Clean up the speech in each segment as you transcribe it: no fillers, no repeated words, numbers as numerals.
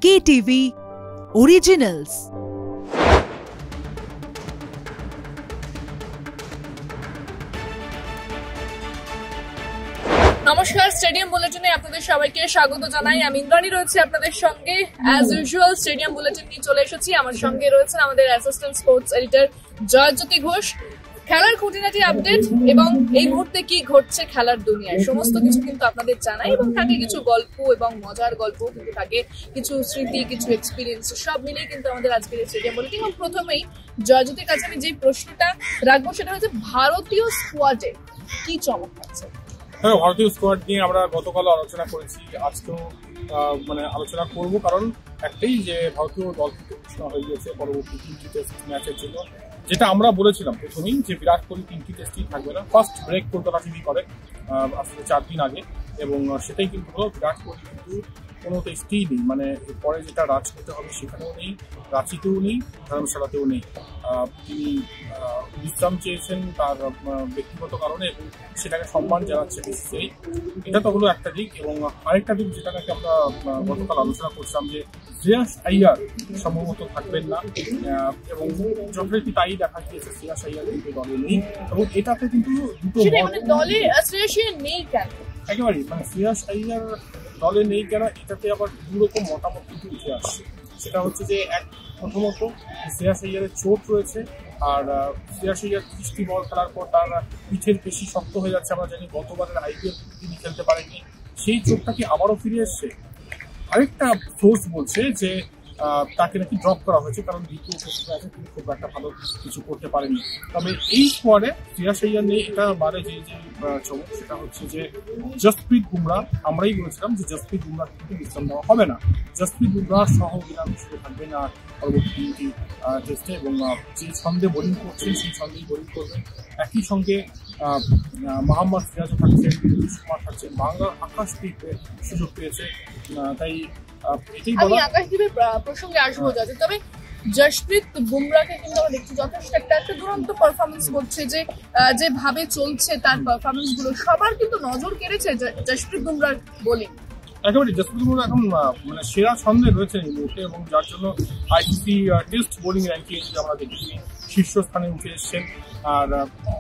KTV Originals। নমস্কার, stadium বুলেটিনে আপনাদের সবাইকে স্বাগত জানাই। আমি ইন্দ্রাণী রয়েছে আপনাদের সঙ্গে। অ্যাজ ইউজুয়াল স্টেডিয়াম বুলেটিন নিয়ে চলে এসেছি। আমার সঙ্গে রয়েছেন আমাদের assistant sports editor Joyjyoti Ghosh. খেলার খুঁটিনাটি আপডেট এবং এই মুহূর্তে কি ঘটছে খেলার দুনিয়ায় সমস্ত কিছু কিন্তু আপনাদের জানাই, এবং থাকে কিছু গল্প এবং মজার গল্প, কিন্তু থাকে কিছু স্মৃতি, কিছু এক্সপিরিয়েন্স, সব মিলিয়ে কিন্তু আমাদের আজকের স্টেডিয়াম বুলেটিন। এবং প্রথমেই জয়জ্যোতির কাছে আমি যে প্রশ্নটা রাখবো সেটা হচ্ছে ভারতীয় স্কোয়াডে কি চমক আছে? হ্যাঁ, ভারতীয় স্কোয়াড নিয়ে আমরা গতকাল আলোচনা করেছি, আজকেও আলোচনা করব। কারণ একটাই যে ভারতীয় দল কিন্তু ঘোষণা হয়ে গিয়েছে পরবর্তী 3টি টেস্ট ম্যাচের জন্য। যেটা আমরা বলেছিলাম প্রথমেই যে বিরাট কোহলি 3টি টেস্টই থাকবে না। ফার্স্ট ব্রেক কলকাতা টিভি করে আসলে 4 দিন আগে, এবং সেটাই কিন্তু হলো। বিরাট কোহলি কিন্তু কোনো টেস্টেই নেই, মানে পরে যেটা রাজ করতে হবে সেখানেও নেই, রাঁচিতেও নেই, ধর্মশালাতেও নেই। তিনি বিশ্রাম চেয়েছেন তার ব্যক্তিগত কারণে, এবং সেটাকে সম্মান জানাচ্ছে বিসিসিআই। এটা তো হলো একটা দিক। এবং আরেকটা দিক যেটা নাকি আমরা গতকাল আলোচনা করছিলাম, যে শ্রেয়াস আইয়ার সম্ভবত থাকবেন না, এবং যথারীতি তাই দেখা গিয়েছে। শ্রেয়াস আইয়ার কিন্তু দলে নেই, এবং এটাতে কিন্তু দুটো দলে শ্রেয়াস আইয়ার নেই কেন, একেবারেই মানে শ্রেয়াস আইয়ার দলে নেই কেন, এটাতে আবার দুরকম মতামত কিন্তু উঠে আসছে। সেটা হচ্ছে যে প্রথমত শ্রেয়াস আইয়ারের চোট রয়েছে, আর শ্রেয়াস আইয়ার 30টি বল খেলার পর তার পিঠের পেশি শক্ত হয়ে যাচ্ছে। আমরা জানি গতবারের আইপিএল তিনি খেলতে পারেননি, সেই চোটটা কি আবারও ফিরে এসছে। আরেকটা সোর্স বলছে যে তাকে নাকি ড্রপ করা হয়েছে, কারণ দ্বিতীয় টেস্ট ম্যাচে তিনি খুব একটা ভালো কিছু করতে পারেননি। তবে এই স্কোয়াডে শ্রেয়াস আইয়ার নেই, এটা বাদে যে চমক সেটা হচ্ছে যে জসপ্রীত বুমরা। আমরাই বলেছিলাম যে জসপ্রীত বুমরা কিন্তু বিশ্রাম দেওয়া হবে না, জসপ্রীত বুমরা সহ অধিনায়ক হিসেবে থাকবেন আর পরবর্তী 3টি টেস্টে, এবং যে ছন্দে বোলিং করছেন সেই ছন্দেই বোলিং করবেন। একই সঙ্গে মোহাম্মদ সিরাজও থাকছেন, নীতিশ কুমার থাকছেন। বাংলার আকাশদ্বীপে সুযোগ পেয়েছে, তাই আমি আকাশদ্বীপের প্রসঙ্গে আসবো। যাতে তবে জসপ্রীত বুমরাকে কিন্তু আমরা দেখছি যথেষ্ট একটা দুরন্ত পারফরমেন্স করছে, যেভাবে চলছে তার পারফরমেন্স গুলো সবার কিন্তু নজর কেড়েছে জসপ্রীত বুমরার বোলিং। একেবারে জসপ্রীত বুমরা এখন মানে সেরা ছন্দে রয়েছে এই মুহূর্তে, এবং যার জন্য আইসিসি টেস্ট বোলিং র্যাঙ্কিং আমরা দেখেছি শীর্ষস্থানে উঠে এসছেন। আর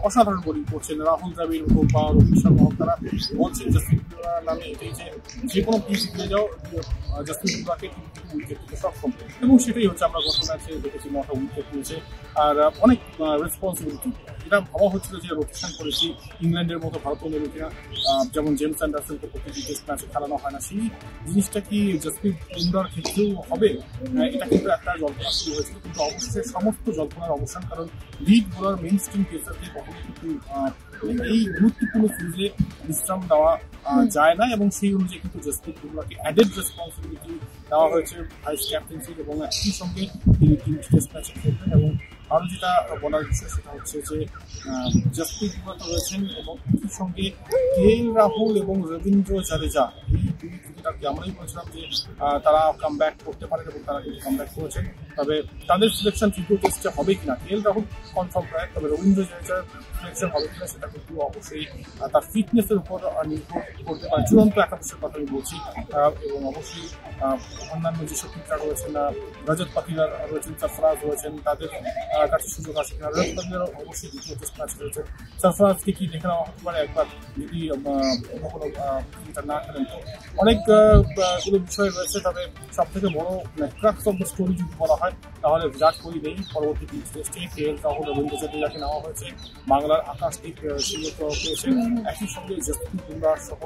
অসাধারণ বোলিং করছেন রাহুল দ্রাবিড় হোক বা রোহিত শর্মা হোক, তারা বলছেন জসপ্রীত বুমরা নামে এটাই যে কোনো পিচ দিয়ে যাও জসপ্রীত বুমরাকে উইকেট দিতে সক্ষম, এবং সেটাই হচ্ছে। আমরা গত ম্যাচে দেখেছি 9টা উইকেট নিয়েছে, আর অনেক রেসপন্সিবিলিটি। এটা ভাবা হচ্ছিল যে রোটেশন করেছি ইংল্যান্ডের মতো ভারতীয় নেবে কিনা, যেমন জেমস অ্যান্ডারসনকে প্রতিটি টেস্ট ম্যাচে খেলানো হয় না, সেই জিনিসটা কি জসপ্রীত বুমরার ক্ষেত্রেও হবে? এটা কিন্তু একটা জল্পনা শুরু হয়েছিল, কিন্তু অবশ্যই সমস্ত জল্পনার অবসান। কারণ লিগ বোলার মেইন স্ট্রিম পেসারকে কখনো কিন্তু এই গুরুত্বপূর্ণ সিরিজে বিশ্রাম দেওয়া যায় না, এবং সেই অনুযায়ী কিন্তু জসপ্রীত বুমরাকে অ্যাডেড রেসপন্সিবিলিটি দেওয়া হয়েছে ভাইস ক্যাপ্টেন্সির, এবং একই সঙ্গে তিনি 3টি টেস্ট ম্যাচে খেলবেন। এবং আরও যেটা বলার বিষয় সেটা হচ্ছে যে জসপ্রীত বুমরা তো রয়েছেন, এবং একই সঙ্গে কেএল রাহুল এবং রবীন্দ্র জাদেজা, এই দুই ক্রিকেটারকে আমরাই বলছিলাম যে তারা কাম ব্যাক করতে পারেন, এবং তারা কিন্তু কাম ব্যাক করেছেন। তবে তাদের সিলেকশন 3টি টেস্টে হবে কিনা, কেএল রাহুল কনফার্ম প্রায়, তবে রবীন্দ্র জাদেজার সিলেকশন হবে কিনা সেটা কিন্তু অবশ্যই তার ফিটনেসের উপর নির্ভর করতে পারে। চূড়ান্ত একাদশের কথা আমি বলছি, এবং অবশ্যই অন্যান্য যেসব ক্রিকেটার রয়েছেন, রজত পাতিদার রয়েছেন, সরফরাজ রয়েছেন, তাদের কাছে সুযোগ আসে কিনা। রজত পাতিদার অবশ্যই দ্বিতীয় টেস্ট ম্যাচ রয়েছে, সরফরাজকে কি দেখে নেওয়া হতে পারে একবার যদি অন্য কোনো ক্রিকেটার না খেলেন। তো অনেকগুলো বিষয় রয়েছে, তবে সব থেকে বড় ক্রাক্স অফ দ্য স্টোরি যদি বলা হয় তাহলে বিরাট কোহলি নেই পরবর্তী 3 টেস্টে। কেএল রাহুল রবীন্দ্র জাদেজাকে নেওয়া হয়েছে, বাংলার আকাশদ্বীপ সুযোগ পেয়েছেন। একই সঙ্গে জসপ্রীত বুমরা সহ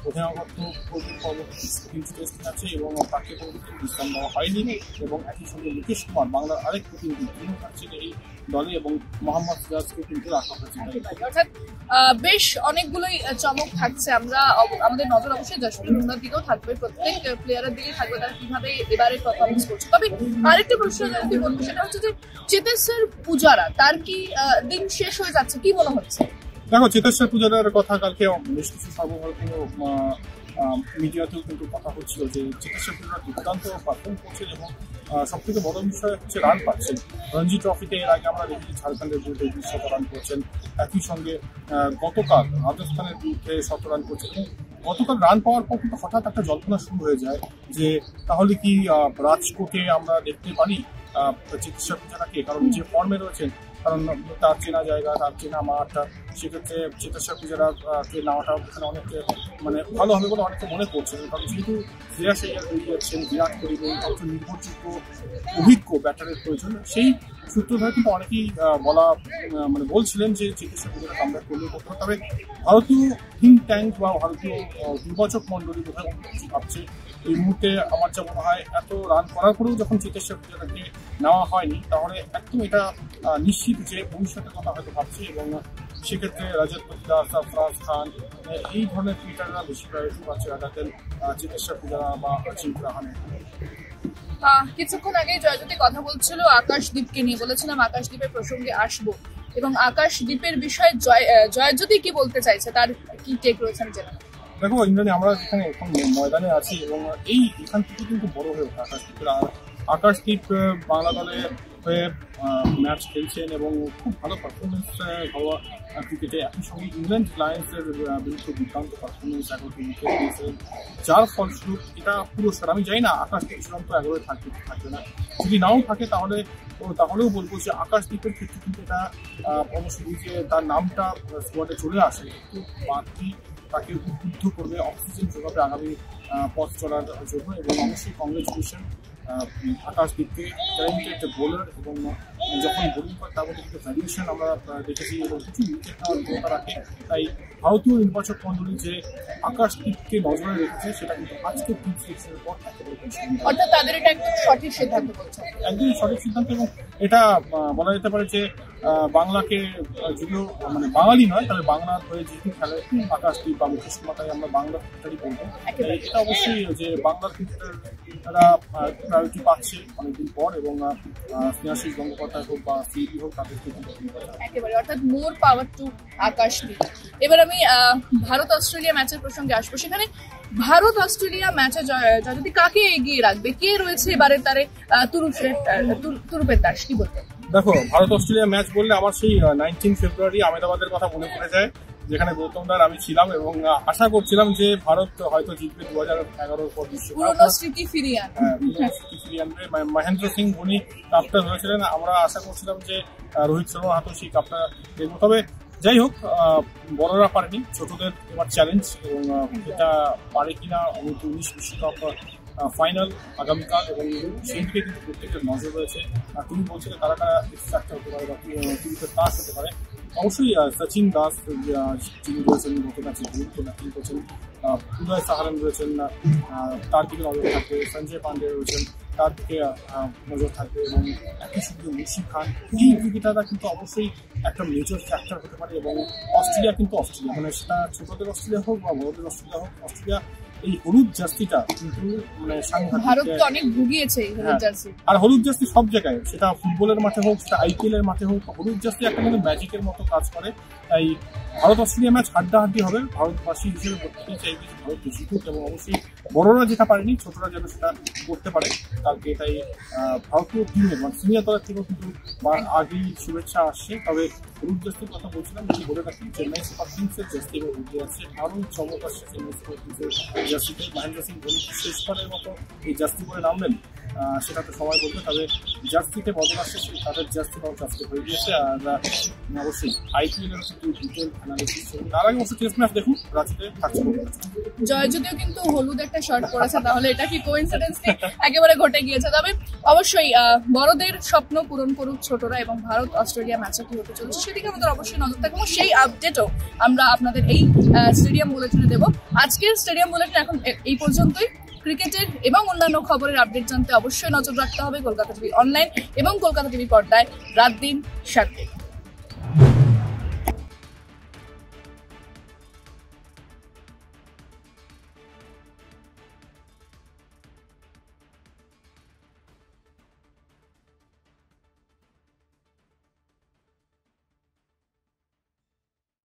অধিনায়কত্ব করবেন পরবর্তী 3 টেস্ট ম্যাচে, এবং তাকে পরবর্তী বিশ্রাম দেওয়া হয়নি। এবং একই সঙ্গে নীতিশ কুমার বাংলার আরেক প্রতিনিধি, তিনি থাকছেন এই দলে, এবং মোহাম্মদ সিরাজকে কিন্তু রাখা হয়েছে। অর্থাৎ বেশ অনেকগুলোই চমক থাকছে। আমরা আমাদের নজর অবশ্যই জসপ্রীত বুমরার দিকেও থাকবে, প্রত্যেক প্লেয়ারের দিকেই থাকবে তারা কিভাবে এবারে পারফরমেন্স করছে। তবে আরেকটা প্রশ্ন যদি বলবো সেটা হচ্ছে যে চেতেশ্বর পূজারা, তার কি দিন শেষ হয়ে যাচ্ছে, কি মনে হচ্ছে? দেখো, চেতেশ্বর পূজারার কথা কালকে বেশ কিছু সর্বভারতীয় মিডিয়াতেও কিন্তু কথা হচ্ছিল যে চেতেশ্বর পূজারা দুর্দান্ত পারফর্ম করছেন, এবং সব থেকে বড় বিষয় হচ্ছে রান পাচ্ছেন। রঞ্জি ট্রফিতে এর আগে আমরা দেখি ঝাড়খণ্ডের বিরুদ্ধে 200 রান করছেন, একই সঙ্গে গতকাল রাজস্থানের বিরুদ্ধে 100 রান করছেন। গতকাল রান পাওয়ার পর কিন্তু হঠাৎ একটা জল্পনা শুরু হয়ে যায় যে তাহলে কি রাজকোটে আমরা দেখতে পারি চিকিৎসা পূজারাকে, কারণ যে ফর্মে রয়েছেন, কারণ তার চেনা জায়গা, তার চেনা মাঠ, সেক্ষেত্রে চিকিৎসা পূজারাকে নেওয়াটা ওখানে অনেক মানে ভালো হবে বলে অনেকে মনে করছেন। কারণ যেহেতু শ্রেয়াস আইয়ার হয়ে যাচ্ছেন, বিরাট কোহলি একজন নির্ভরযোগ্য অভিজ্ঞ ব্যাটারের প্রয়োজন, সেই সূত্র ধরে কিন্তু অনেকেই বলছিলেন যে চিকিৎসা পূজারা কামব্যাক করলে করতে হবে। তবে ভারতীয় থিঙ্ক ট্যাঙ্ক বা ভারতীয় নির্বাচক মন্ডলী বোধহয় অন্য কিছু ভাবছে এই মুহূর্তে। আমার যা মনে হয়, এত রান করার পরেও যখন চিকিৎসা পূজারাকে নেওয়া হয়নি, তাহলে একদম এটা নিশ্চিত যে ভবিষ্যতের কথা হয়তো ভাবছে, এবং সেক্ষেত্রে রাজত পতিদাস, সরফরাজ খান এই ধরনের ক্রিকেটাররা বেশি প্রায়োরিটি পাচ্ছে রাজাতেন চিকিৎসা পূজারা বা অজিঙ্ক রাহানে। কিছুক্ষণ আগে জয়জ্যোতি কথা বলছিল আকাশদ্বীপকে নিয়ে, বলেছিলাম আকাশদ্বীপের প্রসঙ্গে আসবো, এবং আকাশদ্বীপের বিষয়ে জয়জ্যোতি কি বলতে চাইছে, তার কি টেক রয়েছে আমি জানি। দেখো ইন্দ্রাণী, আমরা যেখানে এখন ময়দানে আছি এবং এখান থেকে কিন্তু বড় হয়ে ওঠে আকাশদ্বীপের। আকাশদ্বীপ বাংলা দলের হয়ে ম্যাচ খেলছেন এবং খুব ভালো পারফরমেন্স হওয়া ক্রিকেটে, একই সঙ্গে ইংল্যান্ড লায়ন্সের বিরুদ্ধে দুর্দান্ত পারফরমেন্স 11টি উইকেট দিয়েছেন, যার ফলস্বরূপ এটা পুরস্কার। আমি জানি না আকাশদ্বীপ চূড়ান্ত 11 থাকবে না, যদি নাও থাকে তাহলেও বলবো যে আকাশদ্বীপের ক্ষেত্রে কিন্তু এটা অবশ্যই যে তার নামটা স্কোয়াডে চলে আসে, একটু বাড়তি তাকে উদ্বুদ্ধ করবে, অক্সিজেন যোগাবে আগামী পথ চলার জন্য। এবং অবশ্যই কংগ্রেচুলেশন আকাশদ্বীপকে, ট্যালেন্টেড বোলার, এবং যখন বোলিং করে তার মধ্যে কিন্তু ভ্যারিয়েশন আমরা দেখেছি এবং কিছু উইকেট নেওয়ার ক্ষমতা রাখে। তাই ভারতীয় নির্বাচক মন্ডলী যে আকাশদ্বীপকে নজরে রেখেছে, সেটা কিন্তু আজকে টিম সিলেকশনের পর একেবারে অর্থাৎ তাদের এটা একদম সঠিক সিদ্ধান্ত বলছে, একদমই সঠিক সিদ্ধান্ত। এবং এটা বলা যেতে পারে যে বাংলাকে যদিও বাঙালি নয়, তবে বাংলার হয়ে যেহেতু খেলে আকাশদ্বীপ বা মুকেশ কুমার, আমরা বাংলা ক্রিকেটারই বলবো। এটা অবশ্যই যে বাংলার ক্রিকেটার তারা প্রায়োরিটি পাচ্ছে অনেকদিন পর, এবং স্নেহাশিস গঙ্গোপাধ্যায় হোক বা সিবি হোক, তাদেরকে একেবারে, অর্থাৎ মোর পাওয়ার টু আকাশদ্বীপ। এবার আমি ভারত অস্ট্রেলিয়া ম্যাচের প্রসঙ্গে আসবো। সেখানে ভারত অস্ট্রেলিয়া ম্যাচে যদি কাকে এগিয়ে রাখবে, কে রয়েছে এবারে তারে তুরুপের দাস, কি বলতে? দেখো, ভারত অস্ট্রেলিয়া ম্যাচ বললে আমার সেই 19 ফেব্রুয়ারি আহমেদাবাদের কথা মনে পড়ে যায়, যেখানে গৌতম দার আমি ছিলাম এবং আশা করছিলাম যে ভারত হয়তো জিতবে 2011 পর বিশ্বকাপ, স্মৃতি ফিরিয়ে আনবে। মহেন্দ্র সিং ধোনি কাপটা ধরেছিলেন, আমরা আশা করছিলাম যে রোহিত শর্মা হাতে সেই কাপটা দেখবো। তবে যাই হোক, বড়রা পারেনি, ছোটদের এবার চ্যালেঞ্জ, এবং এটা পারে কিনা 19 বিশ্বকাপ ফাইনাল আগামীকাল, এবং সেই দিকে কিন্তু প্রত্যেকের নজর রয়েছে। আর তুমি বলছিলে তারা এক্সট্রাক্ট হতে পারে বা টিভিতে তাস হতে পারে। অবশ্যই সচিন দাস যিনি রয়েছেন গত ম্যাচে গুরুত্ব ব্যাটিং করছেন, উদয় সাহারান রয়েছেন, তার দিকে নজর থাকবে, সঞ্জয় পান্ডে রয়েছেন, তার দিকে নজর থাকবে, এবং একই সঙ্গে মুশফিক খান। এই ক্রিকেটাররা কিন্তু অবশ্যই একটা মেজর ফ্যাক্টর হতে পারে। এবং অস্ট্রেলিয়া কিন্তু অস্ট্রেলিয়া, সেটা ছোটদের অস্ট্রেলিয়া হোক বা বড়দের অস্ট্রেলিয়া হোক, অস্ট্রেলিয়া এই হলুদ জার্সিটা কিন্তু সাংঘাতিক, অনেক ভুগিয়েছে আর হলুদ জার্সি সব জায়গায়, সেটা ফুটবলের মাঠে হোক, সেটা IPL এর মাঠে হোক, হলুদ জার্সি একটা ম্যাজিকের মতো কাজ করে। তাই ভারত অস্ট্রেলিয়া ম্যাচ হাড্ডাহাড্ডি হবে। ভারতবাসী হিসেবে প্রত্যেকেই চাইবে যে ভারত জিতুক, এবং অবশ্যই বড়রা যেটা পারেনি ছোটরা যেন সেটা করতে পারে কালকে। তাই ভারতীয় টিমের সিনিয়র দলের থেকেও কিন্তু আগেই শুভেচ্ছা আসছে। তবে হলুদ জার্সির কথা বলছিলাম, যদি বলে রাখি চেন্নাই সুপার কিংসের জার্সি এবার উঠে আসছে, দারুণ চমক আসছে চেন্নাই সুপার কিংসের জার্সিতে। মহেন্দ্র সিং ধোনি শেষবারের মতো এই জার্সি করে নামবেন সেটা তো সবাই বলবে। তবে জার্সিতে বদল আসছে, তাদের জার্সি আজকে হয়ে গিয়েছে। আর অবশ্যই IPL এর কিন্তু ডিটেল অ্যানালিসিস চলবে। তার আগে অবশ্যই টেস্ট ম্যাচ দেখুন, রাঁচিতে থাকছে। জয়জ্যোতিও কিন্তু হলুদ একটা শার্ট পরেছে, তাহলে এটা কি কোইন্সিডেন্স একেবারে ঘটে গিয়েছে। তবে অবশ্যই বড়দের স্বপ্ন পূরণ করুক ছোটরা, এবং ভারত অস্ট্রেলিয়া ম্যাচে কি হতে চলেছে সেদিকে আমাদের অবশ্যই নজর থাকবো। সেই আপডেটও আমরা আপনাদের এই স্টেডিয়াম বুলেটিনে দেবো। আজকের স্টেডিয়াম বুলেটিন এখন এই পর্যন্তই। ক্রিকেটের এবং অন্যান্য খবরের আপডেট জানতে অবশ্যই নজর রাখতে হবে কলকাতা টিভি অনলাইন এবং কলকাতা টিভি পর্দায় রাত দিন 7।